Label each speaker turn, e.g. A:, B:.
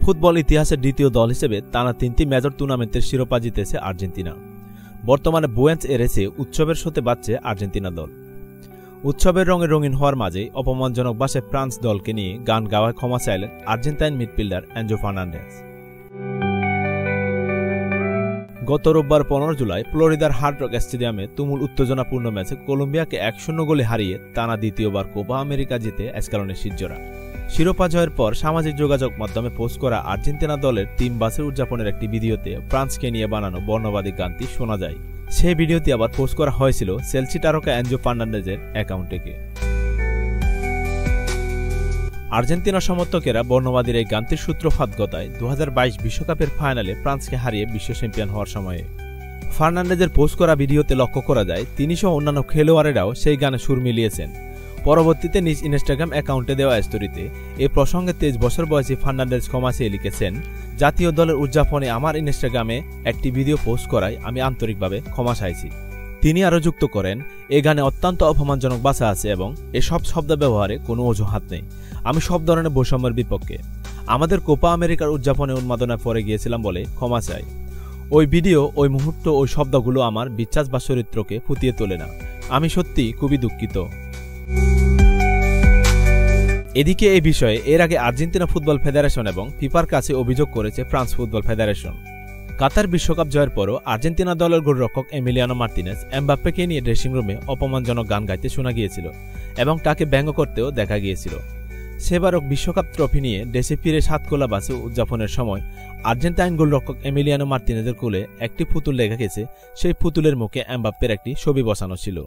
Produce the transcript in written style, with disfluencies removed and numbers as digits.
A: Football ইতিহাসের দ্বিতীয় দল হিসেবে টানা 3টি মেজর টুর্নামেন্টের শিরোপা জিতেছে আর্জেন্টিনা। বর্তমানে বুয়েন্স এরেসে উৎসবের শোতে বাজছে আর্জেন্টিনা দল। উৎসবের রঙে রঙিন হওয়ার মাঝেই অপমানজনক ভাষায় ফ্রান্স দলকে নিয়ে গান গাওয়ায় ক্ষমা চাইলেন আর্জেন্টাইন মিডফিল্ডার এনজো ফার্নান্ডেজ। গত রোববার 15 জুলাই ফ্লোরিদার হার্ড রক স্টেডিয়ামে তুমুল উত্তেজনাপূর্ণ ম্যাচে কলম্বিয়াকে 1-0 গোলে হারিয়ে টানা দ্বিতীয়বার কোপা আমেরিকা জিতে স্ক্যালোনির শিরজোড়া। শিরোপা জয়ের পর সামাজিক যোগাযোগ মাধ্যমে পোস্ট করা আর্জেন্টিনা দলের টিম বাসের উদযাপনের একটি ভিডিওতে ফ্রান্সকে নিয়ে বানানো বর্ণবাদী গানটি শোনা যায়। সেই ভিডিওটি আবার পোস্ট করা হয়েছিল চেলসি তারকা এনজো ফার্নান্ডেজের অ্যাকাউন্টে। আর্জেন্টিনা সমর্থকেরা বর্ণবাদীর এই গানটির সূত্রপাত ঘটায় 2022 বিশ্বকাপের ফাইনালে ফ্রান্সকে হারিয়ে বিশ্ব চ্যাম্পিয়ন হওয়ার সময়ে। ফার্নান্ডেজের পোস্ট করা ভিডিওতে লক্ষ্য করা যায় তিনি সহ অন্যান্য খেলোয়াড়েরাও সেই গানে সুর মিলিয়েছেন। পরবর্তীতে নিজ ইনস্টাগ্রাম অ্যাকাউন্টে দেওয়া স্টোরিতে এই প্রসঙ্গে 23 বছর বয়সী ফার্নান্ডেজ ক্ষমা চেয়ে লিখেছেন, জাতীয় দলের উদযাপনে আমার ইনস্টাগ্রামে একটি ভিডিও পোস্ট করায় আমি আন্তরিকভাবে ক্ষমা চাইছি। তিনি আরও যুক্ত করেন, এ গানে অত্যন্ত অপমানজনক ভাষা আছে এবং এসব শব্দ ব্যবহারে কোনো অজুহাত নেই। আমি সব ধরনের বৈষম্যের বিপক্ষে। আমাদের কোপা আমেরিকার উদযাপনে উন্মাদনায় পড়ে গিয়েছিলাম বলে ক্ষমা চাই। ওই ভিডিও, ওই মুহূর্ত, ওই শব্দগুলো আমার বিশ্বাস বা চরিত্রকে ফুটিয়ে তোলে না। আমি সত্যি খুবই দুঃখিত। এদিকে এই বিষয়ে এর আগে আর্জেন্টিনা ফুটবল ফেডারেশন এবং ফিফার কাছে অভিযোগ করেছে ফ্রান্স ফুটবল ফেডারেশন। কাতার বিশ্বকাপ জয়ের পরও আর্জেন্টিনা দলের গোলরক্ষক এমিলিয়ানো মার্টিনেজ এমবাপ্পেকে নিয়ে ড্রেসিং রুমে অপমানজনক গান গাইতে শোনা গিয়েছিল এবং তাকে ব্যঙ্গ করতেও দেখা গিয়েছিল। সেবারও বিশ্বকাপ ট্রফি নিয়ে দেশে ফিরে 7 গোলা বাসে উদযাপনের সময় আর্জেন্টাইন গোলরক্ষক এমিলিয়ানো মার্টিনেজের কোলে একটি পুতুল লেখা গেছে। সেই পুতুলের মুখে এমবাপ্পের একটি ছবি বসানো ছিল।